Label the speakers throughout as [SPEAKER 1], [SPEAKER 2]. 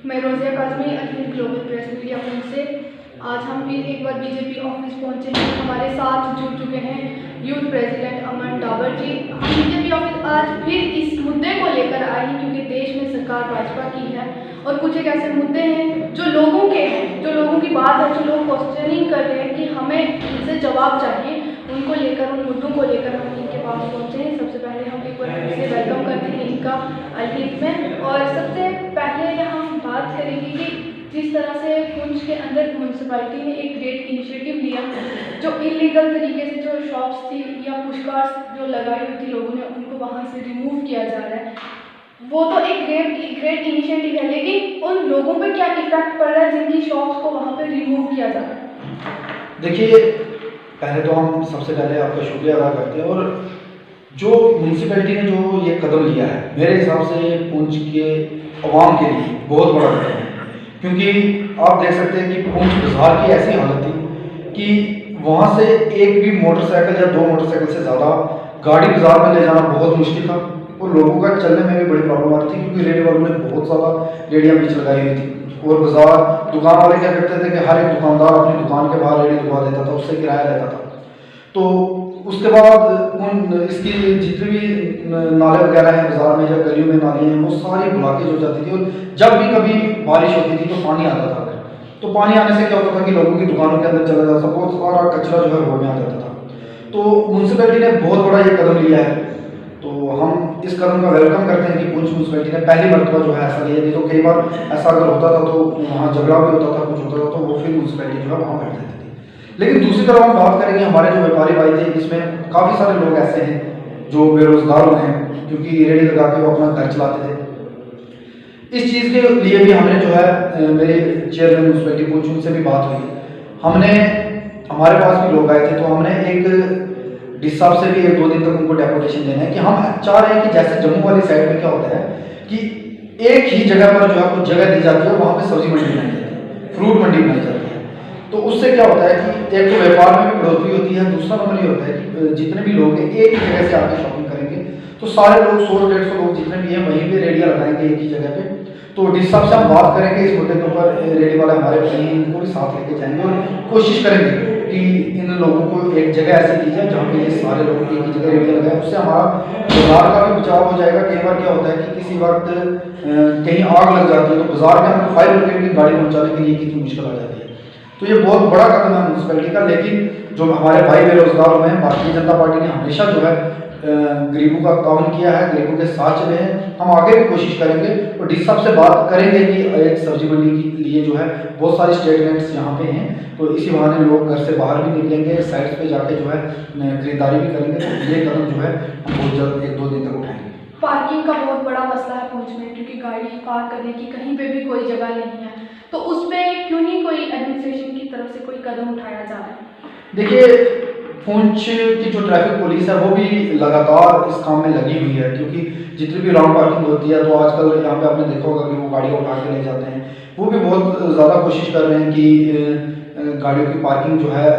[SPEAKER 1] मैं रोज़िया काज़मी अखिल global press media fund से आज हम फिर एक बार बीजेपी ऑफिस पहुंचे हैं। हमारे साथ जुड़ चुके हैं यूथ प्रेसिडेंट अमन डाबर जी। हम बीजेपी ऑफिस आज फिर इस मुद्दे को लेकर आए हैं क्योंकि देश में सरकार भाजपा की है और कुछ एक ऐसे मुद्दे हैं जो लोगों के हैं, जो लोगों की बात है, जो लोग क्वेश्चनिंग कर रहे हैं कि हमें इनसे जवाब चाहिए। उनको लेकर, उन मुद्दों को लेकर हम इनके पास पहुँचे हैं। सबसे पहले हम एक बार फिर से वेलकम करते हैं इनका अल्टीफ में। और सबसे पहले हम बात करेंगे कि जिस तरह से पुंछ के अंदर म्यूनसिपैलिटी ने एक ग्रेट इनिशिएटिव लिया, जो इलीगल तरीके से जो शॉप्स थी या पुशकार्स जो लगाई हुई थी लोगों ने, उनको वहाँ से रिमूव किया जा रहा है। वो तो एक ग्रेट इनिशिएटिव है, लेकिन उन लोगों पर क्या इफेक्ट पड़ रहा है जिनकी शॉप्स को वहाँ पर रिमूव किया जा रहा है?
[SPEAKER 2] देखिए, पहले तो हम सबसे पहले आपका शुक्रिया अदा करते हैं। और जो म्यूनसिपैलिटी ने जो ये कदम लिया है, मेरे हिसाब से पुंछ के अवाम के लिए बहुत बड़ा कदम है। क्योंकि आप देख सकते हैं कि पुंछ बाजार की ऐसी हालत थी कि वहाँ से एक भी मोटरसाइकिल या 2 मोटरसाइकिल से ज़्यादा गाड़ी बाजार में ले जाना बहुत मुश्किल था और लोगों का चलने में भी बड़ी प्रॉब्लम आती थी, क्योंकि रेडी वालों ने बहुत ज़्यादा रेडियाँ बीच लगाई हुई थी। और बाजार दुकान वाले क्या करते थे कि हर एक दुकानदार अपनी दुकान के बाहर रेडी लगवा देता था, उससे किराया लेता था। तो उसके बाद इसकी जितनी भी नाले वगैरह हैं बाजार में या गलियों में नाली हैं, वो सारी ब्लॉकेज हो जाती थी। और जब भी कभी बारिश होती थी तो पानी आता था अंदर। तो पानी आने से क्या होता था कि लोगों की दुकानों के अंदर चला जाता था, बहुत सारा कचरा जो है रोड में आ जाता था। तो म्यूनसिपैलिटी ने बहुत बड़ा ये कदम लिया है, तो हम इस कदम का वेलकम करते हैं कि पुंछ म्यूनसिपैलिटी ने पहली मरतबा जो है ऐसा लिया। नहीं तो कई बार ऐसा अगर होता था तो वहाँ झगड़ा भी होता था, कुछ होता था, तो वो फिर म्यूनसिपैलिटी जो है वहाँ बैठ जाती थी। लेकिन दूसरी तरफ हम बात करेंगे, हमारे जो व्यापारी भाई थे, इसमें काफ़ी सारे लोग ऐसे हैं जो बेरोजगार हुए हैं, क्योंकि रेडी लगा के वो अपना घर चलाते थे। इस चीज़ के लिए भी हमने जो है मेरे चेयरमैन म्यूनसिपैलिटी पुंछ, उनसे भी बात हुई। हमने, हमारे पास भी लोग आए थे, तो हमने एक डी साहब से भी 1-2 दिन तक उनको डेपुटेशन देना है कि हम चाह रहे हैं कि जैसे जम्मू वाली साइड में क्या होता है कि एक ही जगह पर जो है कुछ जगह दी जाती है और वहाँ पर सब्जी मंडी बनाई जाती है, फ्रूट मंडी बनाई जाती है। तो उससे क्या होता है कि एक तो व्यापार में भी बढ़ोतरी होती है, दूसरा नंबर ये होता है कि जितने भी लोग हैं एक ही जगह से आके शॉपिंग करेंगे, तो सारे लोग 100-150 लोग जितने भी हैं वहीं पे रेडियाँ लगाएंगे एक ही जगह पे। तो जिस हिसाब से हम बात करेंगे इस मुद्दे के ऊपर, रेडी वाले हमारे भाई हैं, इनको भी साथ लेके जाएंगे और कोशिश करेंगे कि इन लोगों को एक जगह ऐसी दी जाए जहाँ पे ये सारे लोग एक ही जगह रेडियाँ लगाएं। उससे हमारा बाजार का भी बचाव हो जाएगा। कई बार क्या होता है कि किसी वक्त कहीं आग लग जाती है, तो बाजार के अंदर फायर ब्रिगेड की गाड़ी पहुँचाने के लिए कितनी मुश्किल आ जाती है। तो ये बहुत बड़ा कदम है म्यूनसिपैलिटी का। लेकिन जो हमारे भाई बेरोजगार हुए हैं, भारतीय जनता पार्टी ने हमेशा जो है गरीबों का ताउन किया है, गरीबों के साथ चले हैं। हम आगे भी कोशिश करेंगे और डी साहब से बात करेंगे कि एक सब्जी मंडी के लिए जो है बहुत सारी स्टेटमेंट्स यहाँ पे हैं, तो इसी बहाने लोग घर से बाहर भी निकलेंगे, साइट्स पे जाके जो है खरीदारी भी करेंगे। तो ये कदम जो है हम बहुत जल्द 1-2 दिन तक उठाएंगे।
[SPEAKER 1] पार्किंग का बहुत बड़ा मसला है पुंछ में, क्योंकि गाड़ी पार्क करने की कहीं पे भी कोई जगह नहीं है। तो उसमें क्यों नहीं कोई एडमिनिस्ट्रेशन की तरफ से कोई कदम उठाया जा रहा है?
[SPEAKER 2] देखिए, पुंछ की जो ट्रैफिक पुलिस है वो भी लगातार इस काम में लगी हुई है, क्योंकि जितनी भी रॉन्ग पार्किंग होती है, तो आजकल यहाँ पे आपने देखा होगा कि वो गाड़ियाँ उठा के ले जाते हैं। वो भी बहुत ज़्यादा कोशिश कर रहे हैं कि गाड़ियों की पार्किंग जो है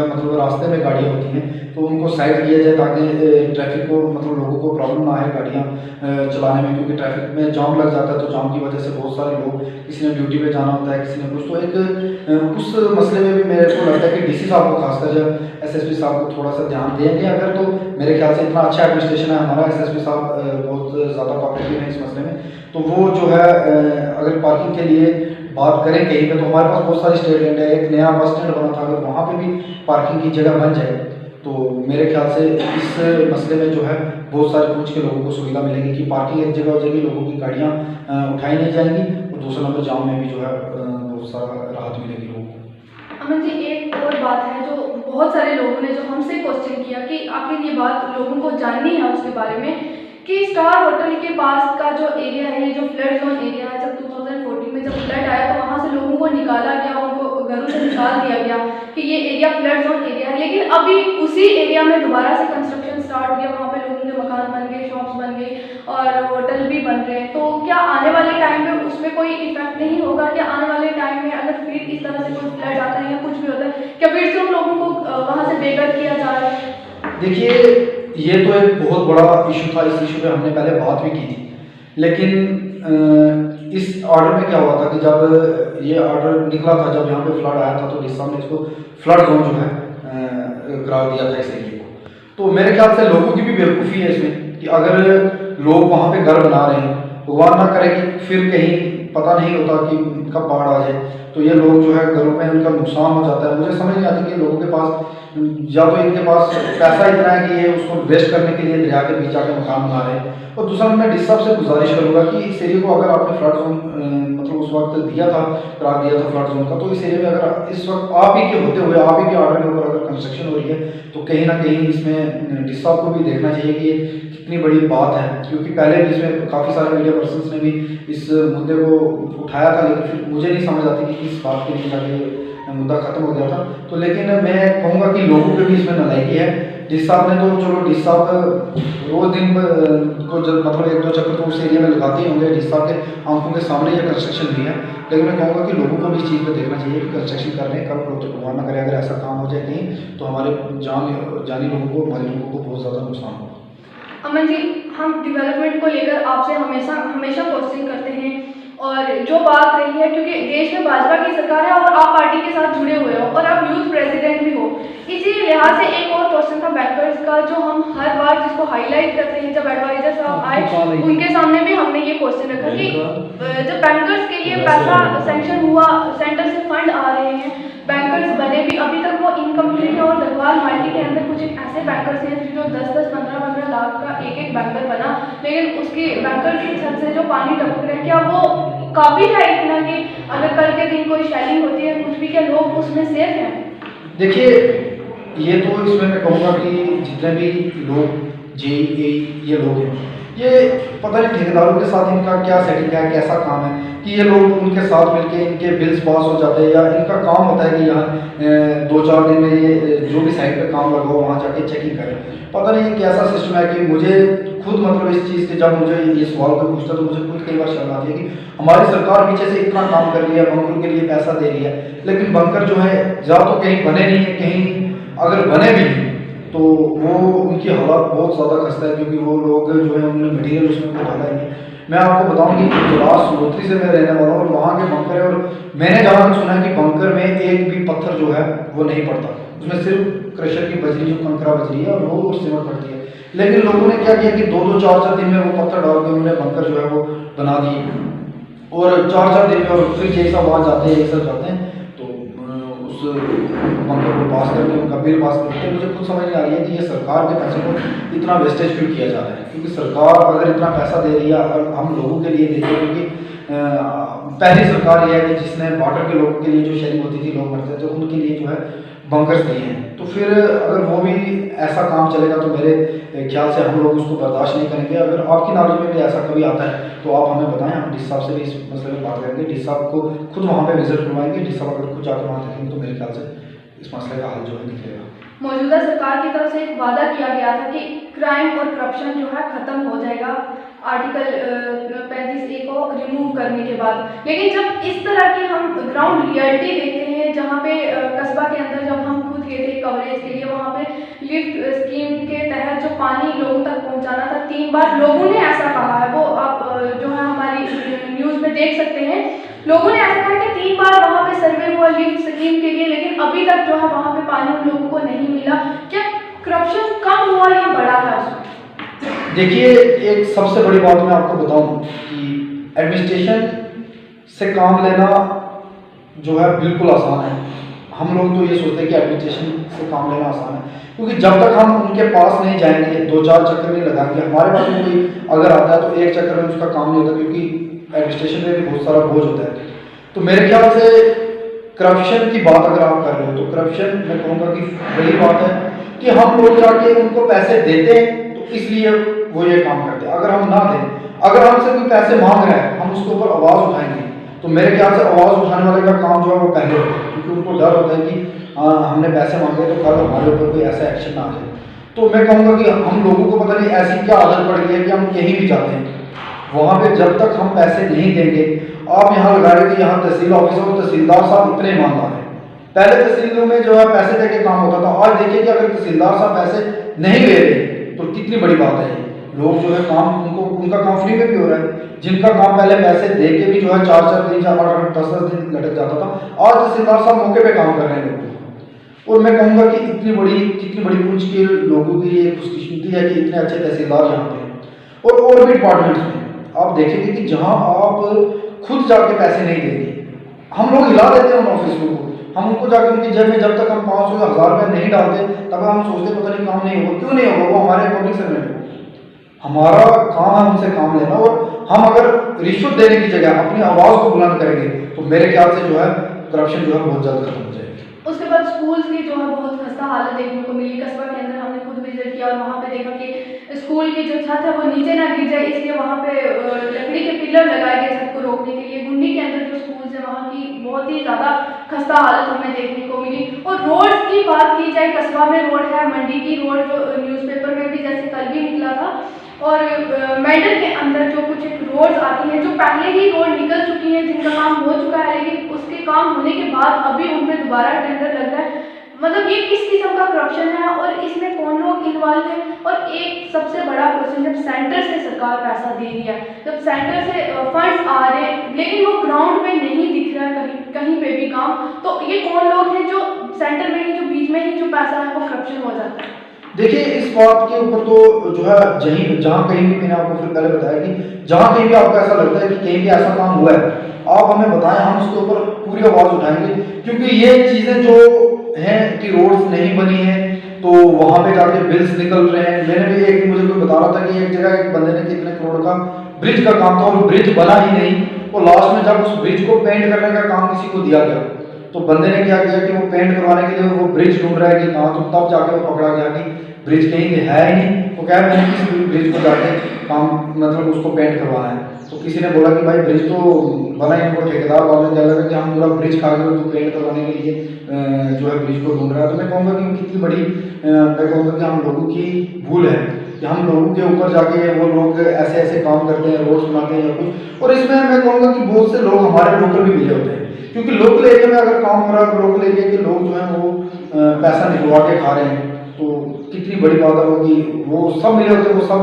[SPEAKER 2] मतलब रास्ते में गाड़ियाँ होती हैं तो उनको साइड किया जाए, ताकि ट्रैफिक को मतलब लोगों को प्रॉब्लम ना आए गाड़ियाँ चलाने में। क्योंकि ट्रैफिक में जाम लग जाता है, तो जाम की वजह से बहुत सारे लोग, किसी ने ड्यूटी पे जाना होता है, किसी ने कुछ, तो एक उस मसले में भी मेरे को लगता है कि डीसी साहब को खासकर एसएसपी साहब को थोड़ा सा ध्यान देंगे अगर, तो मेरे ख्याल से इतना अच्छा एडमिनिस्ट्रेशन है हमारा, एसएसपी साहब बहुत ज़्यादा कोऑपरेटिव है इस मसले में। तो वो जो है अगर पार्किंग के लिए बात करें कहीं पे, तो हमारे पास बहुत सारी स्टेट लैंड है। एक नया बस स्टैंड बना था, अगर वहाँ पे भी पार्किंग की जगह बन जाए तो मेरे ख्याल से इस मसले में जो है बहुत सारे पुंछ के लोगों को सुविधा मिलेगी कि पार्किंग एक जगह हो जाएगी, लोगों की गाड़ियाँ उठाई नहीं जाएंगी, और दूसरा नंबर जाम में भी जो है बहुत सारा राहत मिलेगी लोगों को।
[SPEAKER 1] अमन जी, एक और बात है जो बहुत सारे लोगों ने जो हमसे क्वेश्चन किया कि आखिर ये बात लोगों को जाननी है उसके बारे में, कि स्टार होटल के पास का जो एरिया है, जो फ्लड जोन एरिया है, जब 2014 में जब फ्लड आया तो वहाँ से लोगों को निकाला गया, उनको घरों से निकाल दिया गया कि ये एरिया फ्लड जोन एरिया है। लेकिन अभी उसी एरिया में दोबारा से कंस्ट्रक्शन स्टार्ट हो गया, वहाँ पे लोगों के मकान बन गए, शॉप्स बन गई और होटल भी बन रहे हैं। तो क्या आने वाले टाइम में उसमें कोई इफेक्ट नहीं होगा? क्या आने वाले टाइम में अगर फिर इस तरह से कोई फ्लड आता है या कुछ भी होता है, क्या फिर से उन लोगों को वहाँ से बेघर किया जा रहा है?
[SPEAKER 2] देखिए, ये तो एक बहुत बड़ा इशू था, इस इशू पे हमने पहले बात भी की थी, लेकिन इस ऑर्डर में क्या हुआ था कि जब ये ऑर्डर निकला था, जब यहाँ पे फ्लड आया था, तो डीसी साहब ने इसको फ्लड जोन जो है करार दिया था इस एरिए को। तो मेरे ख्याल से लोगों की भी बेवकूफ़ी है इसमें कि अगर लोग वहाँ पे घर बना रहे हैं, भगवान ना करे कि फिर कहीं पता नहीं होता कि कब बाढ़ आ जाए, तो ये लोग जो है घरों में उनका नुकसान हो जाता है। मुझे समझ नहीं आती कि लोगों के पास या तो इनके पास पैसा इतना है कि ये उसको वेस्ट करने के लिए दरिया के बीच आके मकान बना रहे हैं। और दूसरा मैं डीसी साहब से गुजारिश करूँगा कि इस एरिया को अगर आपने फ्लड जोन मतलब उस वक्त दिया था, करार दिया था फ्लड जोन का, तो इस एरिया में अगर इस वक्त आप ही के होते हुए आप ही के ऑर्डर के ऊपर अगर कंस्ट्रक्शन हो रही है, तो कहीं ना कहीं इसमें डीसी साहब को भी देखना चाहिए कि ये कितनी बड़ी बात है। क्योंकि पहले भी इसमें काफ़ी सारे मीडिया पर्सन्स ने भी इस मुद्दे को उठाया था, लेकिन फिर मुझे नहीं समझ आती कि किस बात के लिए जाके मुद्दा खत्म हो गया था। तो लेकिन मैं कहूँगा कि लोगों के भी इसमें नालायकी है। डीसी साहब ने तो चलो, डीसी साहब रोज दिन को जब मतलब 1-2 चक्कर तो उस एरिया में लगाते ही होंगे, डीसी साहब के आंखों के सामने ये कंस्ट्रक्शन भी है। लेकिन मैं कहूँगा कि लोगों को भी इस चीज़ को देखना चाहिए कि कंस्ट्रक्शन कर रहे हैं, कल तो भगवान ना करे अगर ऐसा काम हो जाए कहीं, तो हमारे जानी लोगों को, हमारे लोगों को बहुत ज़्यादा नुकसान होगा।
[SPEAKER 1] अमन जी, हम डेवलपमेंट को लेकर आपसे हमेशा क्वेश्चन करते हैं, और जो बात रही है, क्योंकि देश में भाजपा की सरकार है और आप पार्टी के साथ जुड़े हुए हो और आप यूथ प्रेसिडेंट भी हो, इसी लिहाज से एक और क्वेश्चन था बैंकर्स का, जो हम हर बार जिसको हाईलाइट करते हैं जब एडवाइजर साहब आए उनके सामने भी हमने ये क्वेश्चन रखा कि जब बैंकर्स के लिए पैसा सेंक्शन हुआ, सेंटर से फंड आ रहे हैं, बैंकर्स बने भी, अभी तक वो इनकम्प्लीट है, और गढ़वाल माइटी के अंदर कुछ ऐसे बैंकर्स हैं जो 10-10, 15-15 लाख का एक बैंकर बना, लेकिन उसकी बैंकर की छत से जो पानी टपक रहा है, क्या वो काफ़ी है इतना कि अगर कल के दिन कोई शेलिंग होती है कुछ भी, क्या लोग उसमें सेफ हैं?
[SPEAKER 2] देखिए, ये तो इसमें मैं कहूँगा कि जितने भी लोग ये लोग हैं, ये पता नहीं ठेकेदारों के साथ इनका क्या सेटिंग है, कैसा काम है कि ये लोग उनके साथ मिलके इनके बिल्स पास हो जाते हैं, या इनका काम होता है कि यहाँ 2-4 दिन में ये जो भी साइट पे काम लगा हो वहाँ जाके चेकिंग करें। पता नहीं कैसा सिस्टम है कि मुझे खुद मतलब इस चीज़ के, जब मुझे ये सवाल कोई पूछता तो मुझे खुद कई बार शर्म आती है कि हमारी सरकार पीछे से इतना काम कर रही है, बंकरों के लिए पैसा दे रही है, लेकिन बंकर जो है या तो कहीं बने नहीं है, कहीं अगर बने भी नहीं तो वो उनकी हालत बहुत ज़्यादा खस्ता है, क्योंकि वो लोग जो है उन्होंने मटीरियल उसमें को डाला ही नहीं। मैं आपको बताऊं कि जलास सोत्री से मैं रहने वाला हूँ और वहाँ के बंकर है, और मैंने जहाँ तक सुना है कि बंकर में एक भी पत्थर जो है वो नहीं पड़ता, उसमें सिर्फ क्रशर की बजरी जो कंकरा बजरी है और वो सीमेंट पड़ती है। लेकिन लोगों ने क्या किया कि 2-2, 4-4 दिन में वो पत्थर डाल के उन्होंने बंकर जो है वो बना दिए, और 4-4 दिन में, और फिर ये सब वहाँ जाते हैं, ये सब जाते हैं, तो उस बंकर को पास करके उनका बिल पास करते हैं। मुझे खुद समझ नहीं आ रही है कि ये सरकार के पैसे को इतना वेस्टेज क्यों किया जा रहा है, क्योंकि सरकार अगर इतना पैसा दे रही है, अगर हम लोगों के लिए देती है, क्योंकि पहली सरकार ये है कि जिसने बॉर्डर के लोगों के लिए जो शेयरिंग होती थी, लोग मरते थे, उनके लिए जो है बंकर्स दिए हैं, तो फिर अगर वो भी ऐसा काम चलेगा तो मेरे ख्याल से हम लोग उसको बर्दाश्त नहीं करेंगे। अगर आपकी नॉलेज में भी ऐसा कभी आता है तो आप हमें बताएं, हम डीसी साहब से भी इस मसले में बात करेंगे, डीसी साहब को खुद वहाँ पे विजिट करवाएंगे, डीसी साहब अगर खुद जाकर वहाँ देखेंगे तो मेरे ख्याल से इस मसले का हल जो है निकलेगा।
[SPEAKER 1] मौजूदा सरकार की तरफ से एक वादा किया गया था कि क्राइम और करप्शन जो है ख़त्म हो जाएगा आर्टिकल 35A को रिमूव करने के बाद, लेकिन जब इस तरह की हम ग्राउंड रियलिटी देखते हैं, जहाँ पे कस्बा के अंदर जब हम खुद गए थे कवरेज के लिए, वहाँ पे लिफ्ट स्कीम के तहत जो पानी लोगों तक पहुँचाना था, 3 बार लोगों ने ऐसा कहा है, वो आप जो है हमारी न्यूज़ में देख सकते हैं, लोगों ने ऐसा कहा कि 3 बार वहाँ पे सर्वे हुआ लिफ्ट स्कीम के लिए, लेकिन अभी तक जो है वहाँ पे पानी उन लोगों को नहीं मिला। क्या करप्शन कम हुआ या बढ़ा है उसमें?
[SPEAKER 2] देखिए, एक सबसे बड़ी बात मैं आपको बताऊं कि एडमिनिस्ट्रेशन से काम लेना जो है बिल्कुल आसान है। हम लोग तो ये सोचते हैं कि एडमिनिस्ट्रेशन से काम लेना आसान है, क्योंकि जब तक हम उनके पास नहीं जाएंगे, 2-4 चक्कर नहीं लगाएंगे, हमारे पास में कोई अगर आता है तो एक चक्कर में उसका काम नहीं होता, क्योंकि एडमिनिस्ट्रेशन में भी बहुत सारा बोझ होता है। तो मेरे ख्याल से करप्शन की बात अगर आप कर रहे हो तो करप्शन मैं कहूँगा कि वही बात है कि हम लोग जाके उनको पैसे देते हैं तो इसलिए वो ये काम करते हैं। अगर हम ना दें, अगर हमसे कोई पैसे मांग रहा है, हम उसके ऊपर आवाज़ उठाएंगे, तो मेरे ख्याल से आवाज़ उठाने वाले का काम जो है वो पहले होता है, क्योंकि उनको डर होता है कि हमने पैसे मांगे तो कल हमारे ऊपर कोई ऐसा एक्शन ना आ जाए। तो मैं कहूँगा कि हम लोगों को पता नहीं ऐसी क्या आदत पड़ गई है कि हम कहीं भी जाते हैं, वहाँ पे जब तक हम पैसे नहीं देंगे, आप यहाँ लगा रहे कि यहाँ तहसील ऑफिस और तहसीलदार साहब इतने ईमानदार हैं। पहले तहसीलों में जो है पैसे दे के काम होता था, आज देखिए कि अगर तहसीलदार साहब पैसे नहीं ले रहे तो कितनी बड़ी बात है, लोग जो है काम उनका काम फ्री में भी हो रहा है। जिनका काम पहले पैसे दे के भी जो है 4-4 दिन, 8-8, 10-10 दिन लटक जाता था, आज तहसीलदार साहब मौके पे काम कर रहे हैं लोगों को। और मैं कहूँगा कि कितनी बड़ी पुंछ के लोगों की ये खुशकिस्मती है कि इतने अच्छे तहसीलदार यहाँ पे हैं। और भी डिपार्टमेंट्स में आप देखेंगे कि जहाँ आप खुद जाके पैसे नहीं देंगे, हम लोग हिला देते हैं उन ऑफिसरों को, हम उनको जाके उनकी जेब में जब तक हम 500 या 1000 रुपये नहीं डालते तब हम सोचते पता नहीं काम नहीं होगा। क्यों नहीं होगा? वो हमारे पब्लिक सर्वेंट है, हमारा काम है उनसे काम लेना। और हम अगर रिश्वत देने की जगह अपनी आवाज़ को बुलंद करेंगे तो मेरे ख्याल से जो है करप्शन जो है बहुत ज़्यादा खत्म हो जाएगी।
[SPEAKER 1] उसके बाद स्कूल्स की जो है बहुत खस्ता हालत देखने को मिली। कस्बा के अंदर हमने खुद विजिट किया और वहाँ पे देखा कि स्कूल की जो छत है वो नीचे ना गिर जाए, इसलिए वहाँ पे लकड़ी के पिलर लगाए गए छत को रोकने के लिए। गुंडी के अंदर जो स्कूल्स है वहाँ की बहुत ही ज़्यादा खस्ता हालत हमें देखने को मिली। और रोड की बात की जाए, कस्बा में रोड है, मंडी की रोड जो न्यूज़पेपर में भी जैसे कल भी निकला था, और मेंढर के अंदर जो कुछ एक रोड्स आती हैं जो पहले ही रोड निकल चुकी हैं, जिनका काम हो चुका है, लेकिन उसके काम होने के बाद अभी उन पर दोबारा टेंडर लग रहा है। मतलब ये किस किस्म का करप्शन है और इसमें कौन लोग इन्वॉल्व हैं? और एक सबसे बड़ा क्वेश्चन, जब सेंटर से सरकार पैसा दे रही है, जब सेंटर से फंड्स आ रहे हैं लेकिन वो ग्राउंड में नहीं दिख रहा है कहीं पे भी काम, तो ये कौन लोग हैं जो सेंटर में ही, जो बीच में ही जो पैसा है वो करप्शन हो जाता है?
[SPEAKER 2] देखिए, इस बात के ऊपर तो जो है जहाँ कहीं भी, मैंने आपको फिर पहले बताया कि जहाँ कहीं भी आपको ऐसा लगता है कि कहीं भी ऐसा काम हुआ है, आप हमें बताएं, हम उसके ऊपर पूरी आवाज़ उठाएंगे। क्योंकि ये चीज़ें जो हैं कि रोड्स नहीं बनी हैं तो वहाँ पे जाके बिल्स निकल रहे हैं। मैंने भी एक, मुझे कोई बता रहा था कि एक जगह एक बंदे ने कितने करोड़ का ब्रिज का काम था और ब्रिज बना ही नहीं। और लास्ट में जब उस ब्रिज को पेंट करने का काम किसी को दिया गया तो बंदे ने क्या किया कि वो पेंट करवाने के लिए वो ब्रिज ढूंढ रहा है कि कहाँ, तो तब जाके वो पकड़ा गया कि ब्रिज कहीं है ही नहीं। तो क्या है, मैंने किसी ब्रिज को जाके काम, मतलब उसको पेंट करवाना है, तो किसी ने बोला कि भाई ब्रिज तो बना ही, उनको ठेकेदार वाले ने लगा कि हम पूरा ब्रिज खा गए तो पेंट करवाने के लिए जो है ब्रिज को ढूंढ रहा है। तो मैं कहूँगा कि कितनी बड़ी, मैं कहूँगा कि हम लोगों की भूल है कि हम लोगों के ऊपर जाके वो लोग ऐसे ऐसे काम करते हैं, रोड्स बनाते हैं या कुछ। और इसमें मैं कहूँगा कि बहुत से लोग हमारे लोकल भी मिले होते हैं, क्योंकि लोकल एरिया में अगर काम हो रहा है, लोकल एरिया के लोग जो हैं वो पैसा निकलवा के खा रहे हैं, तो कितनी बड़ी बात है वो कि वो सब मिले होते हैं, वो सब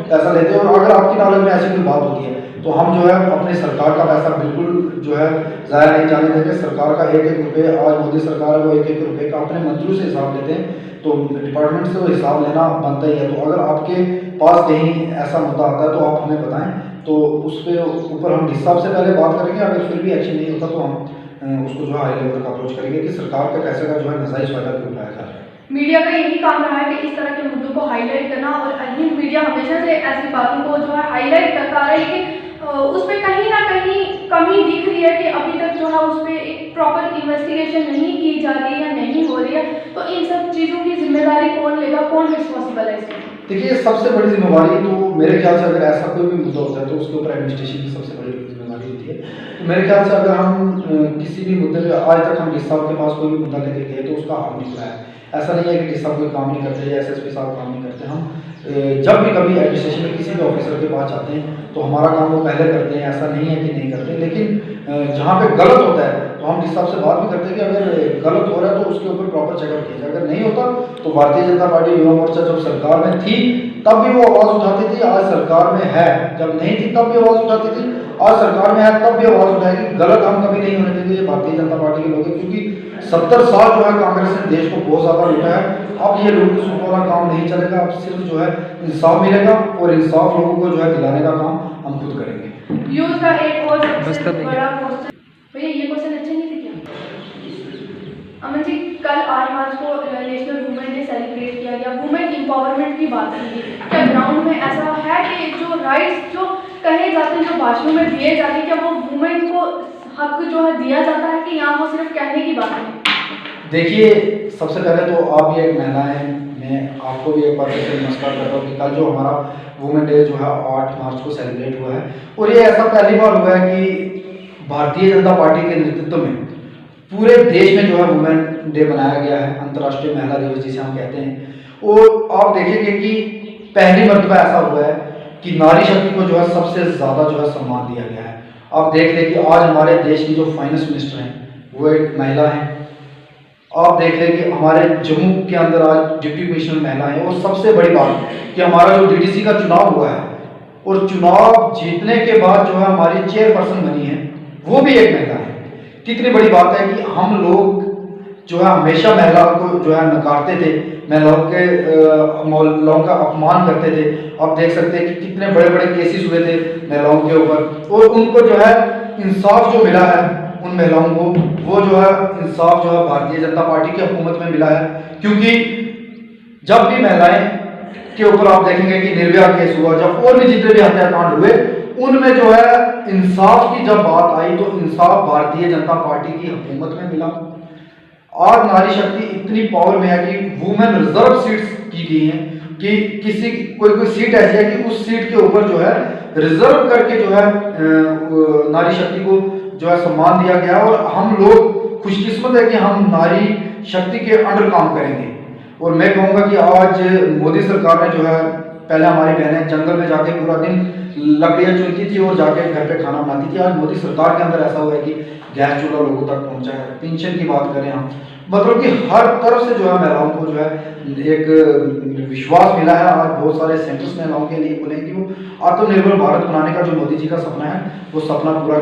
[SPEAKER 2] पैसा लेते हैं। और अगर आपकी नॉलेज में ऐसी कोई बात होती है तो हम जो है अपने सरकार का पैसा बिल्कुल जो है ज़ाया नहीं जाने देंगे। सरकार का 1-1 रुपये, आज मोदी सरकार है वो 1-1 रुपये का अपने मंत्रियों से हिसाब लेते हैं, तो डिपार्टमेंट से वो हिसाब लेना बनता ही है। तो अगर आपके पास कहीं ऐसा मुद्दा आता है तो आप हमें बताएं, तो उस पर ऊपर हम जिस हिसाब से पहले बात करेंगे। अगर फिर भी एक्शन नहीं होता तो हम उसको जो है हाई लेवल तक अप्रोच करेंगे कि सरकार के पैसे का जो है नाजायज फायदा क्यों उठाया जा रहा है।
[SPEAKER 1] मीडिया का यही काम रहा है कि इस तरह के मुद्दों को हाईलाइट करना, और हिंद मीडिया हमेशा से ऐसी बातों को जो है हाईलाइट करता आ रहा है, लेकिन उसमें कहीं ना कहीं कमी दिख रही है कि अभी तक जो है उस पर एक प्रॉपर इन्वेस्टिगेशन नहीं की जा रही है या नहीं हो रही है। तो इन सब चीज़ों की जिम्मेदारी कौन लेगा, कौन रिस्पॉन्सिबल है इसमें?
[SPEAKER 2] देखिए, सबसे बड़ी जिम्मेवारी तो मेरे ख्याल से, अगर ऐसा कोई भी मुद्दा होता है तो उसके ऊपर एडमिनिस्ट्रेशन की सबसे बड़ी जिम्मेदारी होती है। तो मेरे ख्याल से अगर हम किसी भी मुद्दे पे, आज तक हम डीसी साहब के पास कोई भी मुद्दा लेके गए तो उसका हल निकला है। ऐसा नहीं है कि डीसी साहब कोई काम नहीं करते या एसएसपी साहब काम नहीं करते। हम जब भी कभी एडमिनिस्ट्रेशन में किसी भी ऑफिसर के पास जाते हैं तो हमारा काम वो पहले करते हैं, ऐसा नहीं है कि नहीं करते। लेकिन जहाँ पे गलत होता है तो हम डीसी साहब से बात भी करते हैं कि अगर गलत हो रहा है तो उसके ऊपर प्रॉपर चेकअप किया जाए। अगर नहीं होता तो भारतीय जनता पार्टी युवा मोर्चा जब सरकार में थी तब भी वो आवाज़ उठाती थी, आज सरकार में है, जब नहीं थी तब भी आवाज़ उठाती थी, आज सरकार में है तब भी आवाज़ उठाएगी। गलत हम कभी नहीं होने देंगे, ये भारतीय जनता पार्टी के लोग हैं, क्योंकि 70 साल जो है कांग्रेस ने देश को बहुत ज़्यादा लूटा है। अब ये लूट सूट वाला काम नहीं चलेगा, अब सिर्फ जो है इंसाफ मिलेगा और इंसाफ लोगों को जो है दिलाने का काम हम खुद करेंगे।
[SPEAKER 1] यूथ का एक और सबसे बड़ा क्वेश्चन, भैया ये क्वेश्चन अच्छे नहीं थे क्या? अमन जी, कल 8 मार्च को नेशनल वुमेन डे सेलिब्रेट किया गया, वुमेन एम्पावरमेंट की बात की गई। क्या ग्राउंड में ऐसा है कि जो राइट्स जो कहे जाते हैं, जो भाषणों में दिए जाते हैं, क्या वो वुमेन को हक जो है दिया जाता है कि यहाँ वो सिर्फ कहने की बात है?
[SPEAKER 2] देखिए, सबसे पहले तो आप ये एक महिला हैं, मैं आपको भी एक बार फिर से नमस्कार करता हूँ कि कल जो हमारा वुमेन डे जो है 8 मार्च को सेलिब्रेट हुआ है, और ये ऐसा पहली बार हुआ है कि भारतीय जनता पार्टी के नेतृत्व में पूरे देश में जो है वुमेन डे मनाया गया है, अंतर्राष्ट्रीय महिला दिवस जिसे हम कहते हैं। और आप देखेंगे कि पहली मर्तबा ऐसा हुआ है कि नारी शक्ति को जो है सबसे ज़्यादा जो है सम्मान दिया गया है। आप देख लें कि आज हमारे देश की जो फाइनेंस मिनिस्टर हैं वो एक महिला हैं। आप देख लें कि हमारे जम्मू के अंदर आज डिप्टी कमिश्नर महिला हैं। और सबसे बड़ी बात कि हमारा जो डीडीसी का चुनाव हुआ है और चुनाव जीतने के बाद जो है हमारी चेयरपर्सन बनी है वो भी एक महिला है। कितनी बड़ी बात है कि हम लोग जो है हमेशा महिलाओं को जो है नकारते थे, महिलाओं का अपमान करते थे। आप देख सकते हैं कि कितने बड़े बड़े केसेस हुए थे महिलाओं के ऊपर और उनको जो है इंसाफ जो मिला है उन महिलाओं को, वो जो है इंसाफ जो है भारतीय जनता पार्टी की हुकूमत में मिला है। क्योंकि जब भी महिलाएं के ऊपर आप देखेंगे कि निर्भया केस हुआ, जब और भी जितने भी हत्याकांड हुए, उनमें जो है इंसाफ की जब बात आई तो इंसाफ भारतीय जनता पार्टी की हुकूमत में मिला। आज नारी शक्ति इतनी पावर में है कि वुमेन रिजर्व सीट्स की गई हैं कि किसी कोई सीट ऐसी है कि उस सीट के ऊपर जो है रिजर्व करके जो है नारी शक्ति को जो है सम्मान दिया गया और हम लोग खुशकिस्मत है कि हम नारी शक्ति के अंडर काम करेंगे। और मैं कहूँगा कि आज मोदी सरकार ने जो है, पहले हमारी बहनें जंगल में जाके पूरा दिन लकड़ियाँ चुनती थी और जाके घर पे खाना बनाती थी। आज मोदी सरकार के अंदर ऐसा हुआ है कि गैस चूल्हा लोगों तक पहुंचा है। पेंशन की बात करें हम, मतलब कि हर तरफ से जो है महिलाओं को जो है एक विश्वास मिला है। आज बहुत सारे सेंटर्स महिलाओं के लिए खुले कि वो आत्मनिर्भर भारत बनाने का जो मोदी जी का सपना है वो सपना पूरा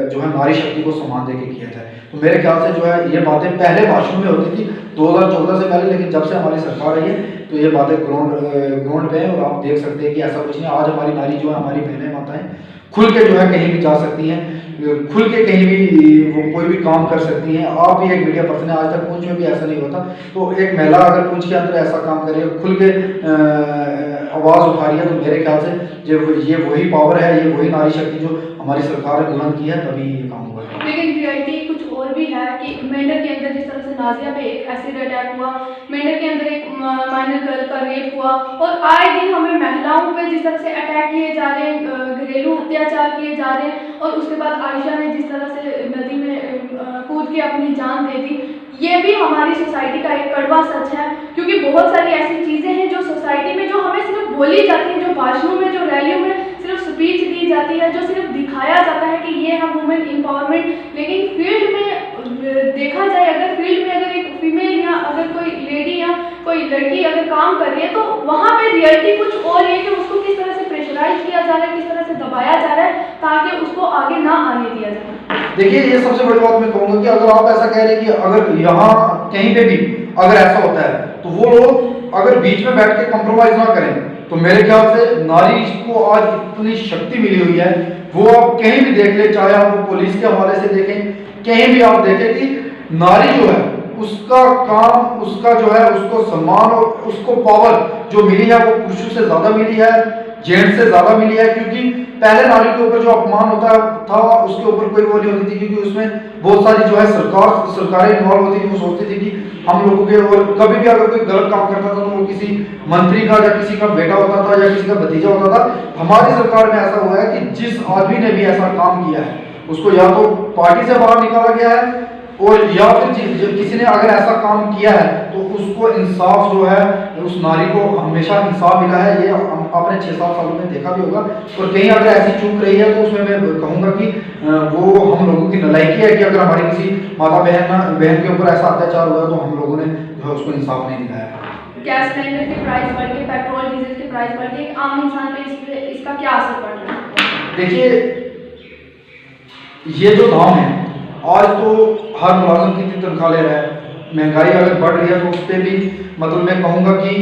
[SPEAKER 2] जो है नारी शक्ति को सम्मान देके किया जाए। तो मेरे ख्याल से जो है ये बातें पहले भाषण में होती थी 2014 से पहले, लेकिन जब से हमारी सरकार आई है तो ये बातें ग्राउंड पे है और आप देख सकते हैं कि ऐसा कुछ नहीं। आज हमारी नारी जो है, हमारी बहनें माताएं खुल के जो है कहीं भी जा सकती हैं, खुल के कहीं भी वो कोई भी काम कर सकती हैं। आप भी एक मीडिया पर्सन है, आज तक पूंछ में भी ऐसा नहीं होता। तो एक महिला अगर पूंछ के अंदर ऐसा काम करे, खुल के आवाज़ उठा रही है, तो मेरे ख्याल से ये वही पावर है, ये वही नारी शक्ति जो हमारी सरकार ने बुलंद की है, तभी ये काम हुआ है।
[SPEAKER 1] लेकिन रियलिटी कुछ और भी है कि मेंढर के अंदर जिस तरह से नाजिया पे एक एसिड अटैक हुआ, मेंढर के अंदर एक माइनर गर्ल का रेप हुआ और आए दिन हमें महिलाओं पे जिस तरह से अटैक किए जा रहे हैं, घरेलू अत्याचार किए जा रहे हैं। और उसके बाद आयशा ने जिस तरह से नदी में कूद के अपनी जान दे दी, ये भी हमारी सोसाइटी का एक कड़वा सच है। क्योंकि बहुत सारी ऐसी चीज़ें हैं जो सोसाइटी में जो हमें सिर्फ बोली जाती हैं, जो भाषणों में, जो रैलियों में सिर्फ स्पीच दी जाती है, जो सिर्फ दिखाया जाता है कि ये है वुमेन एम्पावरमेंट, लेकिन फील्ड में देखा जाए, अगर फील्ड में अगर एक फीमेल या अगर कोई लेडी या कोई लड़की अगर काम कर रही है तो वहाँ पे रियलिटी कुछ और है कि उसको किस तरह से प्रेशराइज किया जा रहा है, किस तरह से दबाया जा रहा है ताकि उसको आगे ना आने दिया जाए।
[SPEAKER 2] देखिए, ये सबसे बड़ी बात मैं कहूँगा कि अगर आप ऐसा कह रहे हैं कि अगर यहाँ कहीं पे भी अगर ऐसा होता है तो वो लोग अगर बीच में बैठ के कॉम्प्रोमाइज ना करें, तो मेरे ख्याल से नारी को आज इतनी शक्ति मिली हुई है, वो आप कहीं भी देख ले, चाहे आप पुलिस के हवाले से देखें, कहीं भी आप देखें कि नारी जो है उसका काम, उसका जो है उसको सम्मान और उसको पावर जो मिली है वो पुरुषों से ज्यादा मिली है, जेंट्स से ज्यादा मिली है। क्योंकि पहले नारी के ऊपर जो अपमान होता था उसके ऊपर कोई वो नहीं होती थी, क्योंकि उसमें बहुत सारी जो है सरकारें इन्वॉल्व होती थी। वो सोचती थी कि हम लोगों के, और कभी भी अगर कोई गलत काम करता था तो वो किसी मंत्री का या किसी का बेटा होता था या किसी का भतीजा होता था। हमारी सरकार में ऐसा हुआ है कि जिस आदमी ने भी ऐसा काम किया है उसको या तो पार्टी से बाहर निकाला गया है और या फिर किसी ने अगर ऐसा काम किया है तो उसको इंसाफ जो है, उस नारी को हमेशा इंसाफ मिला है। ये आपने 6-7 सालों में देखा भी होगा। और कहीं अगर ऐसी चूक रही है तो उसमें मैं कहूँगा कि वो हम लोगों की नालायकी है कि अगर हमारी किसी माता बहन के ऊपर ऐसा अत्याचार हुआ तो हम लोगों ने जो है उसको इंसाफ नहीं दिलाया।
[SPEAKER 1] गैस सिलेंडर के प्राइस बढ़ गए, पेट्रोल डीजल के प्राइस बढ़ गए, आम इंसान पे इसका क्या असर पड़ रहा है?
[SPEAKER 2] देखिए, ये जो दाम है आज तो हर मुलाजिम कितनी तनख्वाह ले रहा है, महंगाई अगर बढ़ रही है तो उस पर भी मतलब मैं कहूँगा कि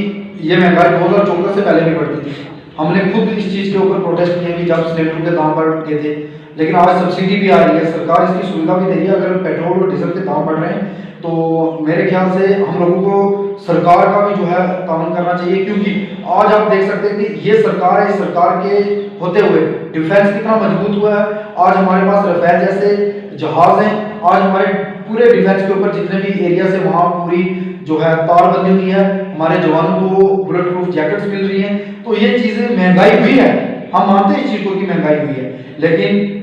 [SPEAKER 2] ये महंगाई 2014 से पहले भी बढ़ती थी। हमने खुद इस चीज़ के ऊपर प्रोटेस्ट किए कि जब सिलेंडर के दाम बढ़ गए थे, लेकिन आज सब्सिडी भी आ रही है, सरकार इसकी सुविधा भी दे रही है। अगर पेट्रोल और डीजल के दाम बढ़ रहे हैं तो मेरे ख्याल से हम लोगों को सरकार का भी जो है ताउन करना चाहिए। क्योंकि आज आप देख सकते हैं कि ये सरकार है, इस सरकार के होते हुए डिफेंस कितना मजबूत हुआ है। आज हमारे पास रफेल जैसे जहाज हैं, आज हमारे पूरे डिफेंस के ऊपर जितने भी एरिया से वहाँ पूरी जो है तार बंदी हुई है, हमारे जवानों को बुलेट प्रूफ जैकेट्स मिल रही हैं। तो ये चीज़ें महंगाई हुई है, हम मानते हैं इस चीज़ को कि महंगाई हुई है, लेकिन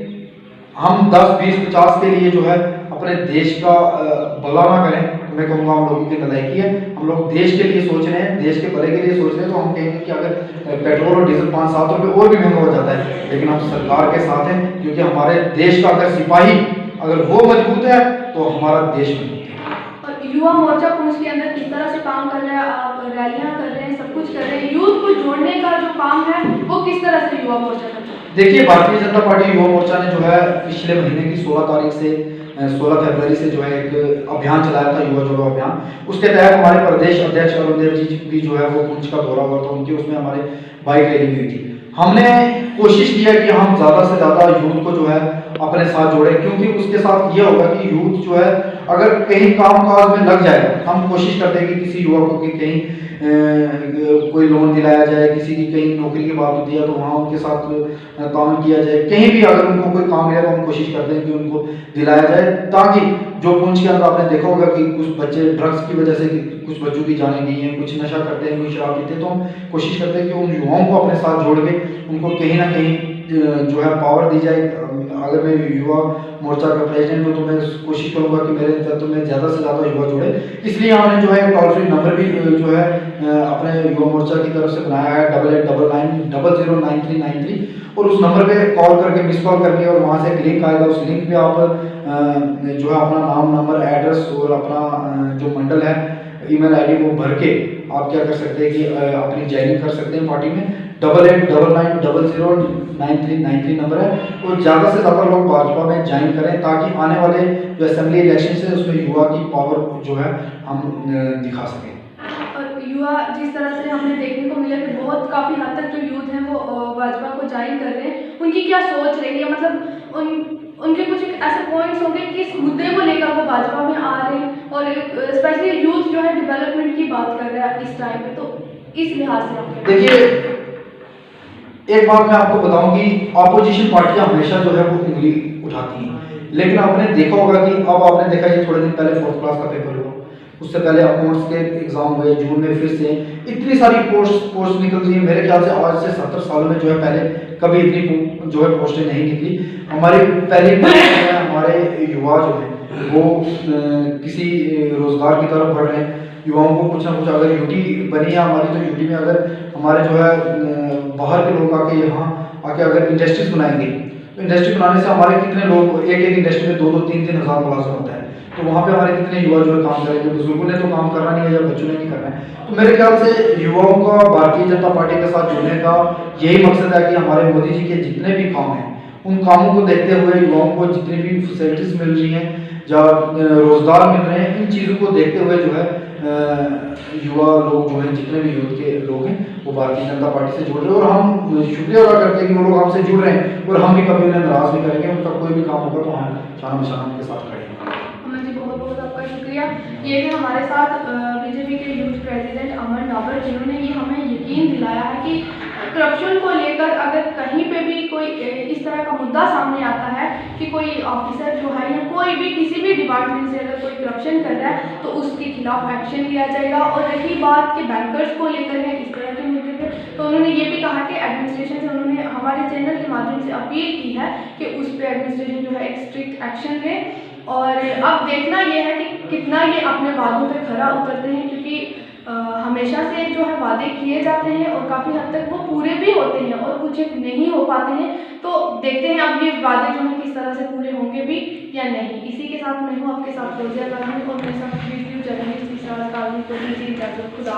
[SPEAKER 2] हम 10, 20, 50 के लिए जो है अपने देश का भला ना करें। तो मैं कहूँगा हम लोगों की नालायकी है। हम लोग देश के लिए सोच रहे हैं, देश के भले के लिए सोच रहे हैं, तो हम कहेंगे कि अगर पेट्रोल और डीजल 5-7 रुपये और भी महंगा हो जाता है, लेकिन हम सरकार के साथ हैं। क्योंकि हमारे देश का अगर सिपाही अगर वो मजबूत है तो हमारा देश मजबूत है।
[SPEAKER 1] और युवा मोर्चा पुंछ के अंदर किस तरह से काम कर रहा है, आप रैलियां कर रहे हैं, सब कुछ कर रहे हैं, यूथ को जोड़ने का जो काम है वो किस तरह से युवा मोर्चा कर रहा है?
[SPEAKER 2] देखिए, भारतीय जनता पार्टी युवा मोर्चा ने जो है पिछले महीने की 16 तारीख से 16 फरवरी से जो है एक अभियान चलाया था, युवा जोड़ो अभियान। उसके तहत हमारे प्रदेश अध्यक्ष अरुण देव जी भी जो है वो पुंछ का दौरा हुआ था उनके, उसमें हमारे बाइक रैली भी हुई थी। हमने कोशिश किया कि हम ज़्यादा से ज़्यादा यूथ को जो है अपने साथ जोड़ें, क्योंकि उसके साथ ये होगा कि यूथ जो है अगर कहीं काम काज में लग जाएगा, हम कोशिश करते हैं कि किसी युवा को कि कहीं कोई लोन दिलाया जाए, किसी की कहीं नौकरी की बात होती है तो वहाँ उनके साथ ताउन किया जाए, कहीं भी अगर उनको कोई काम मिले तो हम कोशिश करते हैं कि उनको दिलाया जाए, ताकि जो पुंछ के अंदर आपने देखा होगा कि कुछ बच्चे ड्रग्स की वजह से कुछ बच्चों की जाने गई हैं, कुछ नशा करते हैं, कुछ शराब पीते हैं, तो हम कोशिश करते हैं कि उन युवाओं को अपने साथ जोड़ के उनको कहीं ना कहीं जो है पावर दी जाए। अगर मैं युवा मोर्चा का प्रेसिडेंट हूँ तो मैं कोशिश करूँगा कि मेरे नेतृत्व में ज़्यादा से ज़्यादा युवा जुड़े, इसलिए हमने जो है टोल फ्री नंबर भी जो है अपने युवा मोर्चा की तरफ से बनाया है 8899009393, और उस नंबर पे कॉल करके मिस कॉल करनी है और वहाँ से एक लिंक आएगा, उस लिंक पे आप जो है अपना नाम, नंबर, एड्रेस और अपना जो मंडल है, ईमेल आईडी वो भर के आप क्या कर सकते हैं कि अपनी ज्वाइनिंग कर सकते हैं पार्टी में। 8899009393 नंबर है, तो ज़्यादा से ज़्यादा लोग भाजपा में ज्वाइन करें ताकि आने वाले जो असेंबली इलेक्शन है उसमें युवा की पावर जो है हम दिखा सकें।
[SPEAKER 1] और युवा जिस तरह से हमें देखने को मिला कि बहुत काफ़ी हद तक जो यूथ हैं वो भाजपा को ज्वाइन कर रहे हैं, उनकी क्या सोच रही है, मतलब उनके कुछ ऐसे पॉइंट्स होंगे किस मुद्दे को लेकर वो भाजपा में आ रहे हैं, और स्पेशली यूथ जो है डेवलपमेंट की बात कर रहा है इस टाइम पे, तो इस लिहाज से आप
[SPEAKER 2] देखिए, एक बात मैं आपको बताऊं कि ऑपोजिशन पार्टियां हमेशा जो है वो उंगली उठाती हैं, लेकिन आपने देखा होगा कि अब आपने देखा ये थोड़े दिन पहले 4th क्लास का पेपर हुआ, उससे पहले अकाउंट्स के एग्जाम हुए जून में, फिर से इतनी सारी पोस्ट निकल रही है। मेरे ख्याल से आज से 70 सालों में जो है पहले कभी इतनी जो है पोस्टें नहीं निकली। हमारी पहली हमारे युवा जो है वो किसी रोजगार की तरफ बढ़ रहे हैं, युवाओं को कुछ ना कुछ, अगर यूटी बनी है हमारी तो यूटी में अगर हमारे जो है बाहर के लोग आके यहाँ आके अगर इंडस्ट्रीज बनाएंगे तो इंडस्ट्री बनाने से हमारे कितने लोग, एक इंडस्ट्री में 2-2, 3-3 हज़ार मुलाजिम होता है, तो वहाँ पे हमारे कितने युवा जो है काम करेंगे। बुजुर्गों ने तो काम करना नहीं है या बच्चों ने नहीं करना है। तो मेरे ख्याल से युवाओं का भारतीय जनता पार्टी के साथ जुड़ने का यही मकसद है कि हमारे मोदी जी के जितने भी काम हैं उन कामों को देखते हुए युवाओं को जितनी भी फैसिलिटीज मिल रही हैं या रोजगार मिल रहे हैं, इन चीज़ों को देखते हुए जो है युवा लोग जो हैं, जितने भी यूथ के लोग हैं वो भारतीय जनता पार्टी से जुड़ रहे हैं, और हम शुक्रिया अदा करते हैं कि वो लोग हमसे जुड़ रहे हैं, और हम भी कभी उन्हें नाराज नहीं करेंगे। उनका कोई भी काम होगा तो हम शान निशान उनके साथ खड़े हैं।
[SPEAKER 1] अमन जी, बहुत बहुत आपका शुक्रिया। ये कि हमारे साथ बीजेपी के यूथ प्रेसिडेंट अमन डाबर, जिन्होंने ये हमें यकीन दिलाया है कि करप्शन को लेकर अगर कहीं पे भी कोई इस तरह का मुद्दा सामने आता है कि कोई ऑफिसर जो है या कोई भी किसी भी डिपार्टमेंट से अगर कोई करप्शन कर रहा है तो उसके खिलाफ एक्शन लिया जाएगा। और रही बात के बैंकर्स को लेकर है इस तरह के मुद्दे पे, तो उन्होंने ये भी कहा कि एडमिनिस्ट्रेशन से उन्होंने हमारे चैनल के माध्यम से अपील की है कि उस पर एडमिनिस्ट्रेशन जो है एक स्ट्रिक्ट एक्शन ले। और अब देखना ये है कि कितना ये अपने वादों पे खरा उतरते हैं, क्योंकि हमेशा से जो है वादे किए जाते हैं और काफ़ी हद तक वो पूरे भी होते हैं और कुछ एक नहीं हो पाते हैं। तो देखते हैं अब ये वादे जो हैं किस तरह से पूरे होंगे भी या नहीं। इसी के साथ मैं हूँ आपके साथ रोजिया और मेरे साथ वीडियो जर्नलिस्ट खुदा।